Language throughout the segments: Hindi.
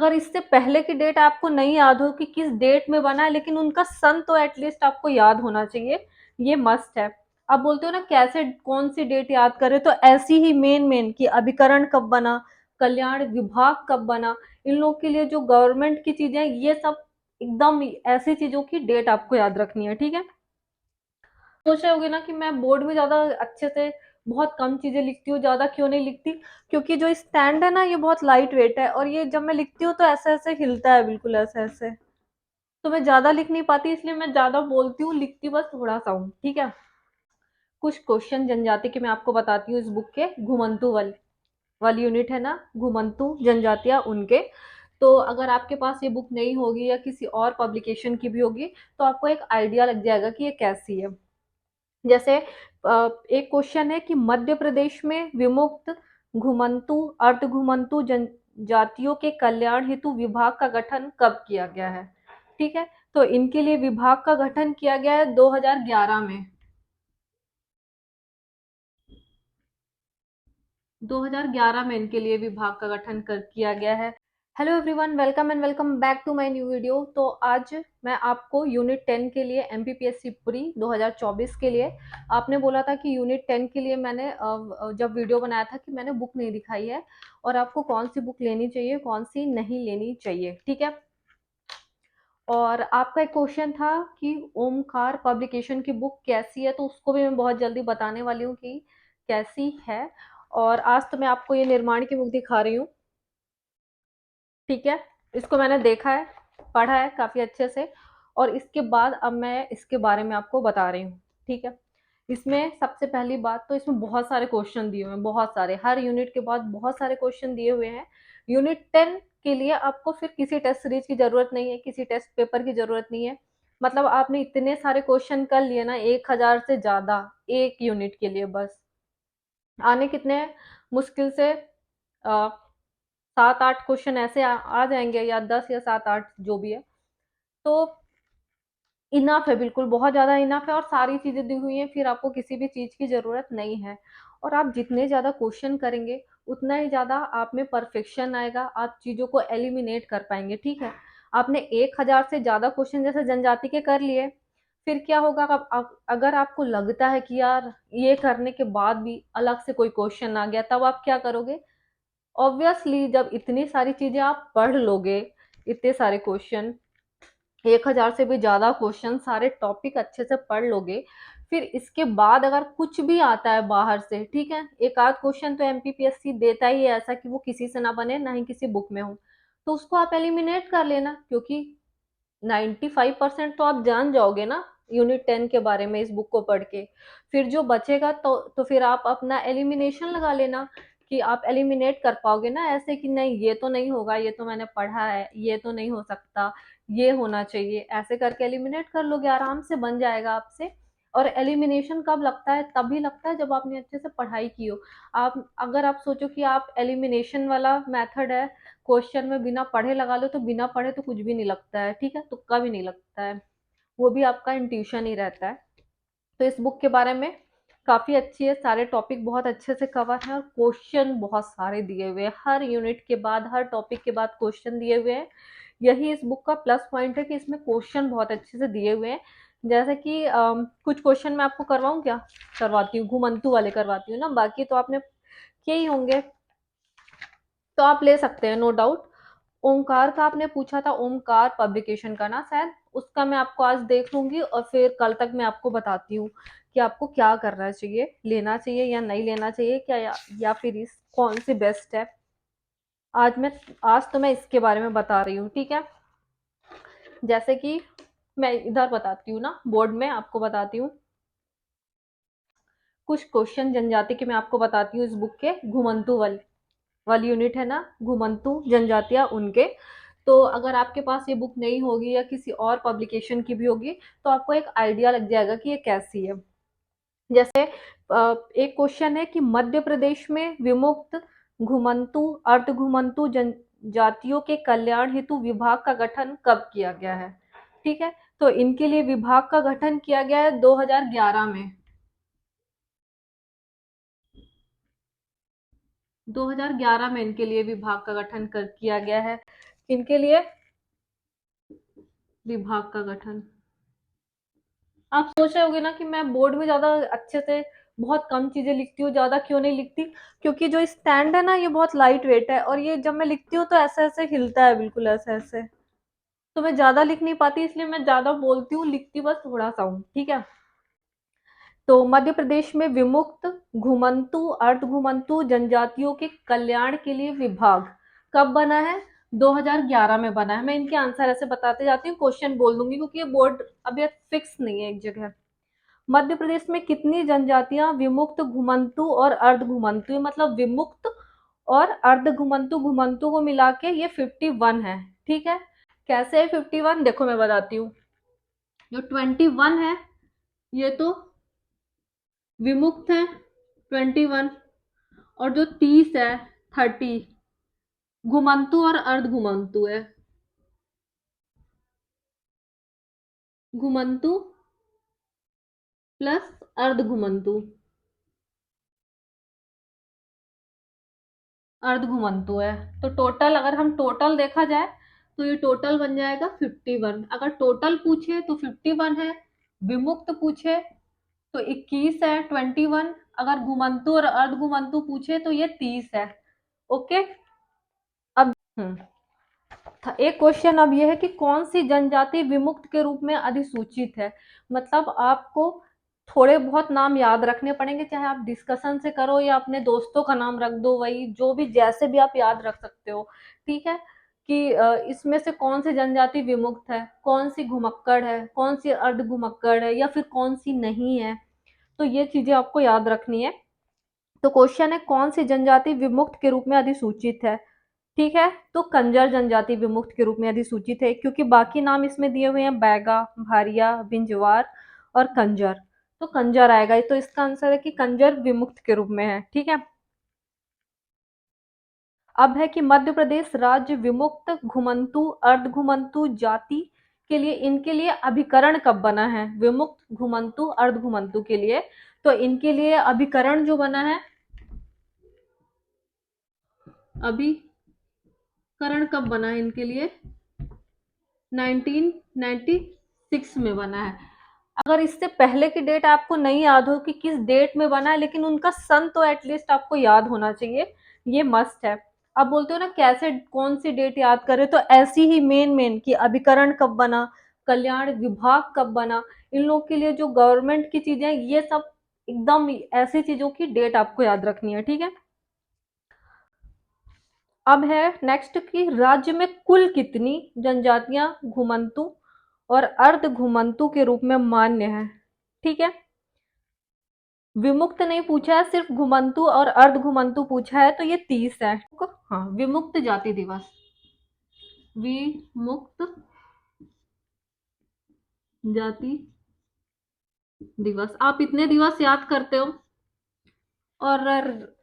अगर इससे पहले की डेट आपको नहीं याद हो कि किस डेट में बना है, लेकिन उनका सन तो एटलीस्ट आपको याद होना चाहिए, ये मस्ट है। आप बोलते हो ना कैसे कौन सी डेट याद करें, तो ऐसी ही मेन मेन कि अभिकरण कब बना, कल्याण विभाग कब बना, इन लोग के लिए जो गवर्नमेंट की चीजें, ये सब एकदम ऐसी चीजों की डेट आपको याद रखनी है, ठीक है। सोच रहे होगे ना कि मैं बोर्ड में ज्यादा अच्छे से बहुत कम चीजें लिखती हूँ, ज्यादा क्यों नहीं लिखती, क्योंकि जो स्टैंड है ना ये बहुत लाइट वेट है, और ये जब मैं लिखती हूँ तो ऐसे ऐसे हिलता है, बिल्कुल ऐसे ऐसे, तो मैं ज्यादा लिख नहीं पाती, इसलिए मैं ज्यादा बोलती हूँ, लिखती बस थोड़ा सा हूँ, ठीक है। कुछ क्वेश्चन जनजाति के मैं आपको बताती हूँ, इस बुक के घुमंतु वाली यूनिट है ना, घुमंतु जनजातियां उनके। तो अगर आपके पास ये बुक नहीं होगी या किसी और पब्लिकेशन की भी होगी, तो आपको एक आइडिया लग जाएगा कि ये कैसी है। जैसे एक क्वेश्चन है कि मध्य प्रदेश में विमुक्त घुमंतु अर्ध घुमंतु जनजातियों के कल्याण हेतु विभाग का गठन कब किया गया है, ठीक है। तो इनके लिए विभाग का गठन किया गया है 2011 में। 2011 में इनके लिए विभाग का गठन कर किया गया है। Hello everyone, welcome and welcome back to my new video. तो आज मैं आपको यूनिट 10 के लिए एमपीपीएससी प्री 2024 के लिए, आपने बोला था कि यूनिट 10 के लिए मैंने जब वीडियो बनाया था कि मैंने बुक नहीं दिखाई है, और आपको कौन सी बुक लेनी चाहिए कौन सी नहीं लेनी चाहिए, ठीक है। और आपका एक क्वेश्चन था कि ओमकार पब्लिकेशन की बुक कैसी है, तो उसको भी मैं बहुत जल्दी बताने वाली हूँ कि कैसी है। और आज तो मैं आपको ये निर्माण की बुक दिखा रही हूँ, ठीक है। इसको मैंने देखा है, पढ़ा है काफी अच्छे से, और इसके बाद अब मैं इसके बारे में आपको बता रही हूँ, ठीक है। इसमें सबसे पहली बात तो इसमें बहुत सारे क्वेश्चन दिए हुए हैं, बहुत सारे, हर यूनिट के बाद बहुत सारे क्वेश्चन दिए हुए हैं। यूनिट 10 के लिए आपको फिर किसी टेस्ट सीरीज की जरूरत नहीं है, किसी टेस्ट पेपर की जरूरत नहीं है। मतलब आपने इतने सारे क्वेश्चन कर लिए ना, 1000 से ज्यादा एक यूनिट के लिए, बस आने कितने हैं? मुश्किल से 7-8 क्वेश्चन ऐसे आ जाएंगे, या 10 या 7-8 जो भी है। तो इनफ है, बिल्कुल बहुत ज्यादा इनफ है, और सारी चीजें दी हुई हैं, फिर आपको किसी भी चीज की जरूरत नहीं है। और आप जितने ज्यादा क्वेश्चन करेंगे उतना ही ज्यादा आप में परफेक्शन आएगा, आप चीजों को एलिमिनेट कर पाएंगे, ठीक है। आपने 1000 से ज्यादा क्वेश्चन जैसे जनजाति के कर लिए, फिर क्या होगा, अगर आपको लगता है कि यार ये करने के बाद भी अलग से कोई क्वेश्चन आ गया, तब आप क्या करोगे। ऑब्वियसली जब इतनी सारी चीजें आप पढ़ लोगे, इतने सारे क्वेश्चन, 1000 से भी ज्यादा क्वेश्चन, सारे टॉपिक अच्छे से पढ़ लोगे, फिर इसके बाद अगर कुछ भी आता है बाहर से, ठीक है, एक आध क्वेश्चन तो एमपीपीएससी देता ही है ऐसा कि वो किसी से ना बने, ना ही किसी बुक में हो, तो उसको आप एलिमिनेट कर लेना, क्योंकि 95% तो आप जान जाओगे ना यूनिट 10 के बारे में इस बुक को पढ़ के। फिर जो बचेगा तो फिर आप अपना एलिमिनेशन लगा लेना, कि आप एलिमिनेट कर पाओगे ना, ऐसे कि नहीं ये तो नहीं होगा, ये तो मैंने पढ़ा है, ये तो नहीं हो सकता, ये होना चाहिए, ऐसे करके एलिमिनेट कर लोगे, आराम से बन जाएगा आपसे। और एलिमिनेशन कब लगता है, तभी लगता है जब आपने अच्छे से पढ़ाई की हो। आप अगर आप सोचो कि आप एलिमिनेशन वाला मेथड है, क्वेश्चन में बिना पढ़े लगा लो, तो बिना पढ़े तो कुछ भी नहीं लगता है, ठीक है, तुक्का भी नहीं लगता है, वो भी आपका इंट्यूशन ही रहता है। तो इस बुक के बारे में काफी अच्छी है, सारे टॉपिक बहुत अच्छे से कवर है, और क्वेश्चन बहुत सारे दिए हुए हैं, हर यूनिट के बाद हर टॉपिक के बाद क्वेश्चन दिए हुए हैं। यही इस बुक का प्लस पॉइंट है कि इसमें क्वेश्चन बहुत अच्छे से दिए हुए हैं। जैसे कि कुछ क्वेश्चन मैं आपको करवाऊं क्या, करवाती हूँ, घुमंतु वाले करवाती हूँ ना, बाकी तो आपने किए ही होंगे, तो आप ले सकते हैं, नो डाउट। ओमकार का आपने पूछा था, ओमकार पब्लिकेशन का ना शायद, उसका मैं आपको आज देख लूंगी, और फिर कल तक मैं आपको बताती हूँ कि आपको क्या करना चाहिए, लेना चाहिए या नहीं लेना चाहिए क्या, या फिर इस कौन सी बेस्ट है। आज तो मैं इसके बारे में बता रही हूँ, ठीक है। जैसे कि मैं इधर बताती हूँ ना, बोर्ड में आपको बताती हूँ, कुछ क्वेश्चन जनजाति के मैं आपको बताती हूँ, इस बुक के घुमंतु वाली यूनिट है ना, घुमंतु जनजातियां उनके। तो अगर आपके पास ये बुक नहीं होगी या किसी और पब्लिकेशन की भी होगी, तो आपको एक आइडिया लग जाएगा कि ये कैसी है। जैसे एक क्वेश्चन है कि मध्य प्रदेश में विमुक्त घुमंतु अर्ध घुमंतु जनजातियों के कल्याण हेतु विभाग का गठन कब किया गया है, ठीक है। तो इनके लिए विभाग का गठन किया गया है 2011 में। 2011 में इनके लिए विभाग का गठन कर किया गया है। इनके लिए विभाग का गठन। आप सोच रहे होगे ना कि मैं बोर्ड में ज़्यादा अच्छे से बहुत कम चीज़ें लिखती हूँ, ज़्यादा क्यों नहीं लिखती? क्योंकि जो स्टैंड है ना, ये बहुत लाइट वेट है और ये जब मैं लिखती हूँ तो ऐसे-ऐसे हिलता है, बिल्कुल ऐसे-ऐसे। तो मैं ज़्यादा लिख नहीं पाती, इसलिए मैं ज़्यादा बोलती हूँ, लिखती बस थोड़ा-सा हूँ, ठीक है? तो मध्य प्रदेश में विमुक्त, घुमंतु, अर्ध-घुमंतु जनजातियों के कल्याण के लिए विभाग कब बना है? 2011 में बना है। मैं इनके आंसर ऐसे बताते जाती हूँ, क्वेश्चन बोल दूँगी क्योंकि ये बोर्ड अभी फिक्स नहीं है एक जगह। मध्य प्रदेश में कितनी जनजातियां विमुक्त, घुमंतु और अर्ध घुमंतु, मतलब विमुक्त और अर्ध घुमंतु घुमंतु को मिला के ये 51 है, ठीक है? कैसे है 51? देखो मैं बताती हूँ। जो 21 है ये तो विमुक्त है, 21, और जो 30 है, 30 घुमंतु और अर्ध घुमंतु है। घुमंतु प्लस अर्ध घुमंतु, अर्ध घुमंतु है। तो टोटल, अगर हम टोटल देखा जाए तो ये टोटल बन जाएगा 51। अगर टोटल पूछे तो 51 है, विमुक्त पूछे तो 21 है, 21। अगर घुमंतु और अर्ध घुमंतु पूछे तो ये 30 है। ओके। अब एक क्वेश्चन अब ये है कि कौन सी जनजाति विमुक्त के रूप में अधिसूचित है? मतलब आपको थोड़े बहुत नाम याद रखने पड़ेंगे, चाहे आप डिस्कशन से करो या अपने दोस्तों का नाम रख दो, वही जो भी जैसे भी आप याद रख सकते हो, ठीक है? कि इसमें से कौन सी जनजाति विमुक्त है, कौन सी घुमक्कड़ है, कौन सी अर्ध घुमक्कड़ है, या फिर कौन सी नहीं है। तो ये चीजें आपको याद रखनी है। तो क्वेश्चन है, कौन सी जनजाति विमुक्त के रूप में अधिसूचित है? ठीक है, तो कंजर जनजाति विमुक्त के रूप में अधिसूचित है, क्योंकि बाकी नाम इसमें दिए हुए हैं बैगा, भारिया, बिंजवार और कंजर। तो कंजर आएगा, तो इसका आंसर है कि कंजर विमुक्त के रूप में है, ठीक है। अब है कि मध्य प्रदेश राज्य विमुक्त, घुमंतु, अर्ध घुमंतु जाति के लिए, इनके लिए अभिकरण कब बना है? विमुक्त, घुमंतु, अर्ध घुमंतु के लिए। तो इनके लिए अभिकरण जो बना है, अभिकरण कब बना है इनके लिए? 1996 में बना है। अगर इससे पहले की डेट आपको नहीं याद हो कि किस डेट में बना है, लेकिन उनका सन तो एटलीस्ट आपको याद होना चाहिए, ये मस्ट है। आप बोलते हो ना कैसे कौन सी डेट याद करे, तो ऐसी ही मेन मेन कि अभिकरण कब बना, कल्याण विभाग कब बना, इन लोग के लिए जो गवर्नमेंट की चीजें, ये सब एकदम ऐसी चीजों की डेट आपको याद रखनी है, ठीक है। अब है नेक्स्ट कि राज्य में कुल कितनी जनजातियां घुमंतु और अर्ध घुमंतु के रूप में मान्य है? ठीक है, विमुक्त नहीं पूछा है, सिर्फ घुमंतु और अर्ध घुमंतु पूछा है, तो ये 30 है। हाँ, विमुक्त जाति दिवस, विमुक्त जाति दिवस, आप इतने दिवस याद करते हो और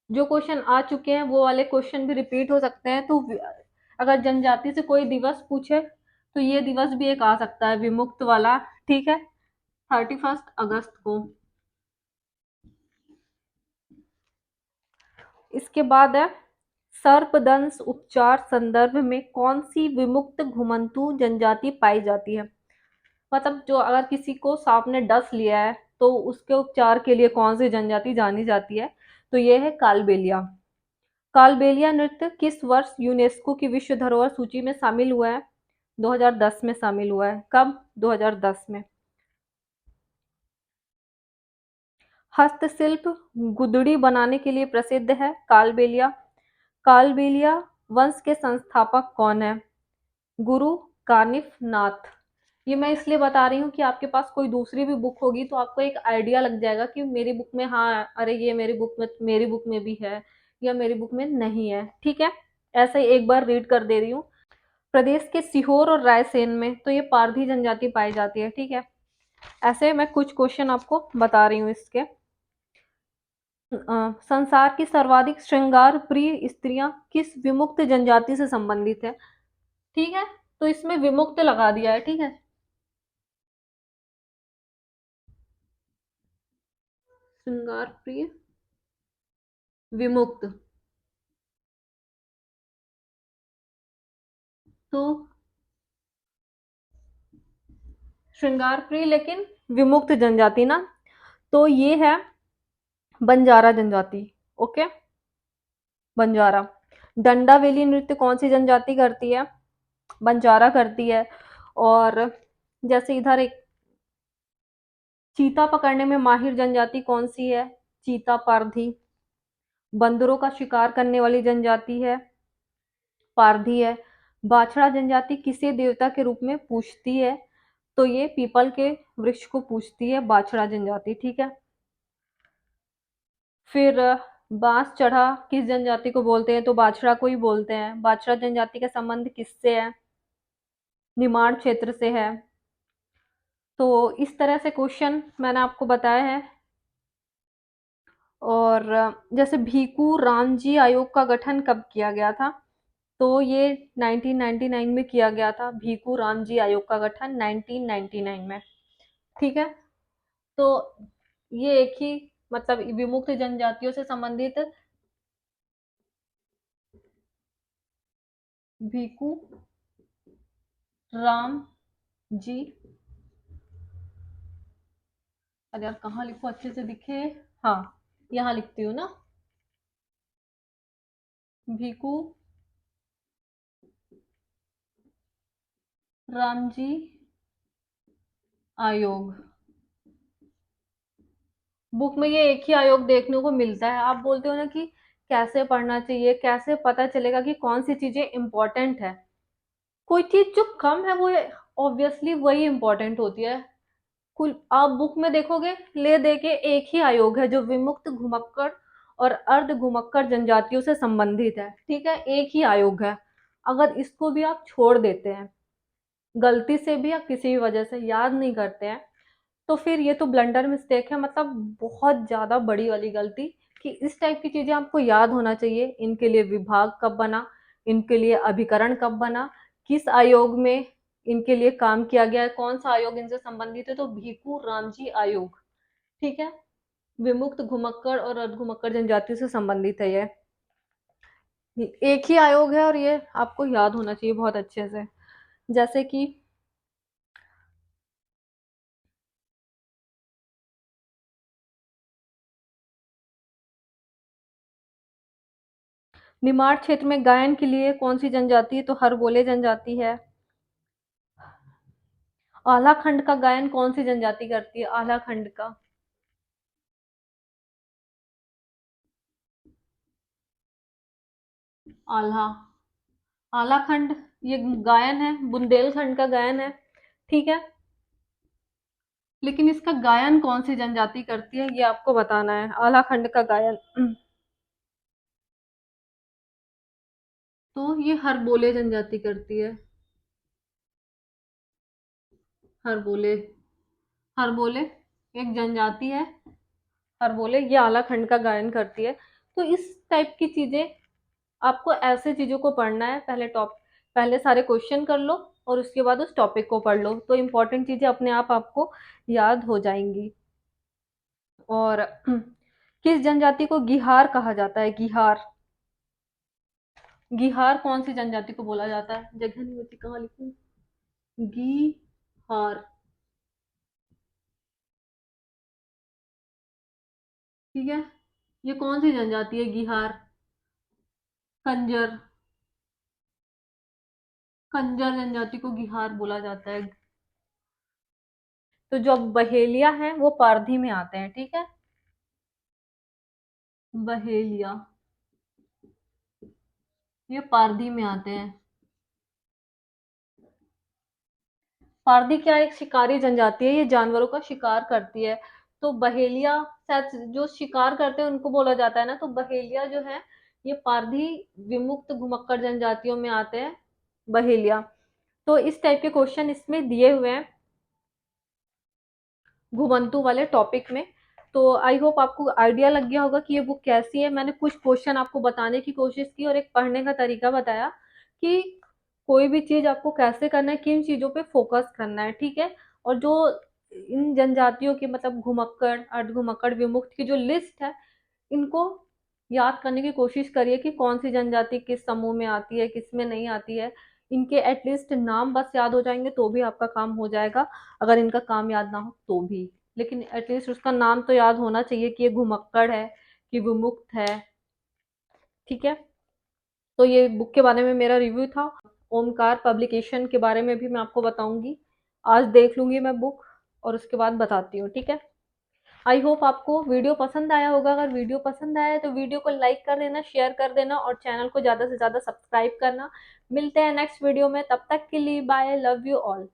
जो क्वेश्चन आ चुके हैं वो वाले क्वेश्चन भी रिपीट हो सकते हैं। तो अगर जनजाति से कोई दिवस पूछे तो ये दिवस भी एक आ सकता है विमुक्त वाला, ठीक है, 31 अगस्त को। इसके बाद है, सर्पदंश उपचार संदर्भ में कौन सी विमुक्त घुमंतु जनजाति पाई जाती है? मतलब जो अगर किसी को सांप ने डस लिया है तो उसके उपचार के लिए कौन सी जनजाति जानी जाती है? तो ये है कालबेलिया। कालबेलिया नृत्य किस वर्ष यूनेस्को की विश्व धरोहर सूची में शामिल हुआ है? 2010 में शामिल हुआ है। कब? 2010 में। हस्तशिल्प गुदड़ी बनाने के लिए प्रसिद्ध है कालबेलिया। कालबेलिया वंश के संस्थापक कौन है? गुरु कानिफ नाथ। ये मैं इसलिए बता रही हूँ कि आपके पास कोई दूसरी भी बुक होगी तो आपको एक आइडिया लग जाएगा कि मेरी बुक में, हाँ अरे ये मेरी बुक में भी है या मेरी बुक में नहीं है, ठीक है। ऐसे ही एक बार रीड कर दे रही हूँ। प्रदेश के सीहोर और रायसेन में तो ये पारधी जनजाति पाई जाती है, ठीक है। ऐसे मैं कुछ क्वेश्चन आपको बता रही हूँ इसके। संसार की सर्वाधिक श्रृंगार प्रिय स्त्रियां किस विमुक्त जनजाति से संबंधित है? ठीक है, तो इसमें विमुक्त लगा दिया है, ठीक है। श्रृंगार प्रिय विमुक्त, तो श्रृंगार प्रिय लेकिन विमुक्त जनजाति ना, तो ये है बंजारा जनजाति। ओके, बंजारा। दंडावेली नृत्य कौन सी जनजाति करती है? बंजारा करती है। और जैसे इधर एक चीता पकड़ने में माहिर जनजाति कौन सी है? चीता पारधी। बंदरों का शिकार करने वाली जनजाति है पारधी है। बाछड़ा जनजाति किसे देवता के रूप में पूजती है? तो ये पीपल के वृक्ष को पूजती है बाछड़ा जनजाति, ठीक है। फिर बांस चढ़ा किस जनजाति को बोलते हैं? तो बाछड़ा को ही बोलते हैं। बाछड़ा जनजाति का संबंध किससे है? निमाड़ क्षेत्र से है। तो इस तरह से क्वेश्चन मैंने आपको बताया है। और जैसे भीखू रामजी आयोग का गठन कब किया गया था? तो ये 1999 में किया गया था, भीखू रामजी आयोग का गठन 1999 में, ठीक है। तो ये एक ही मतलब विमुक्त जनजातियों से संबंधित भीखू राम जी, अरे यार कहाँ लिखूं अच्छे से दिखे? हाँ, यहाँ लिखती हूँ ना, भीखू रामजी आयोग। बुक में ये एक ही आयोग देखने को मिलता है। आप बोलते हो ना कि कैसे पढ़ना चाहिए, कैसे पता चलेगा कि कौन सी चीजें इंपॉर्टेंट है? कोई चीज जो कम है वो ऑब्वियसली वही इंपॉर्टेंट होती है। कुल आप बुक में देखोगे ले दे के एक ही आयोग है जो विमुक्त घुमक्कड़ और अर्ध घुमक्कड़ जनजातियों से संबंधित है, ठीक है, एक ही आयोग है। अगर इसको भी आप छोड़ देते हैं गलती से भी या किसी भी वजह से याद नहीं करते हैं, तो फिर ये तो ब्लंडर मिस्टेक है, मतलब बहुत ज्यादा बड़ी वाली गलती। कि इस टाइप की चीजें आपको याद होना चाहिए। इनके लिए विभाग कब बना, इनके लिए अभिकरण कब बना, किस आयोग में इनके लिए काम किया गया है, कौन सा आयोग इनसे संबंधित है? तो भीखू रामजी आयोग, ठीक है। विमुक्त घुमक्कड़ और अर्धघुमक्कड़ जनजाति से संबंधित है ये। एक ही आयोग है और ये आपको याद होना चाहिए बहुत अच्छे से। जैसे कि निमाड़ क्षेत्र में गायन के लिए कौन सी जनजाति है? तो हरबोले जनजाति है। आल्हा खंड का गायन कौन सी जनजाति करती है? आल्हा खंड का आल्हा, आल्हा खंड ये गायन है, बुंदेलखंड का गायन है, ठीक है। लेकिन इसका गायन कौन सी जनजाति करती है ये आपको बताना है, आल्हा खंड का गायन। तो ये हरबोले जनजाति करती है। हरबोले, हरबोले एक जनजाति है, हरबोले ये आल्हा खंड का गायन करती है। तो इस टाइप की चीजें आपको ऐसे चीजों को पढ़ना है। पहले सारे क्वेश्चन कर लो और उसके बाद उस टॉपिक को पढ़ लो, तो इम्पोर्टेंट चीजें अपने आप आपको याद हो जाएंगी। और किस जनजाति को गिहार कहा जाता है? गिहार, गिहार कौन सी जनजाति को बोला जाता है? जगह नहीं होती, कहाँ लिखूं? गिहार, ठीक है। ये कौन सी जनजाति है गिहार? कंजर, कंजर जनजाति को गिहार बोला जाता है। तो जो बहेलिया है वो पारधी में आते हैं, ठीक है। बहेलिया ये पारधी में आते हैं। पारधी क्या एक शिकारी जनजाति है, ये जानवरों का शिकार करती है। तो बहेलिया शायद जो शिकार करते हैं उनको बोला जाता है ना, तो बहेलिया जो है ये पारधी विमुक्त घुमक्कड़ जनजातियों में आते हैं, बहेलिया। तो इस टाइप के क्वेश्चन इसमें दिए हुए हैं घुमंतू वाले टॉपिक में। तो आई होप आपको आइडिया लग गया होगा कि ये बुक कैसी है। मैंने कुछ क्वेश्चन आपको बताने की कोशिश की और एक पढ़ने का तरीका बताया कि कोई भी चीज आपको कैसे करना है, किन चीजों पे फोकस करना है, ठीक है। और जो इन जनजातियों की मतलब घुमक्कड़ अर्ध घुमक्कड़ विमुक्त की जो लिस्ट है, इनको याद करने की कोशिश करिए कि कौन सी जनजाति किस समूह में आती है, किस में नहीं आती है। इनके एटलीस्ट नाम बस याद हो जाएंगे तो भी आपका काम हो जाएगा, अगर इनका काम याद ना हो तो भी, लेकिन एटलीस्ट उसका नाम तो याद होना चाहिए कि ये घुमक्कड़ है, कि विमुक्त है। ठीक है, तो ये बुक के बारे में मेरा रिव्यू था। ओमकार पब्लिकेशन के बारे में भी मैं आपको बताऊंगी, आज देख लूंगी मैं बुक और उसके बाद बताती हूँ। ठीक है, आई होप आपको वीडियो पसंद आया होगा। अगर वीडियो पसंद आया है तो वीडियो को लाइक कर देना, शेयर कर देना और चैनल को ज़्यादा से ज़्यादा सब्सक्राइब करना। मिलते हैं नेक्स्ट वीडियो में, तब तक के लिए बाय, लव यू ऑल।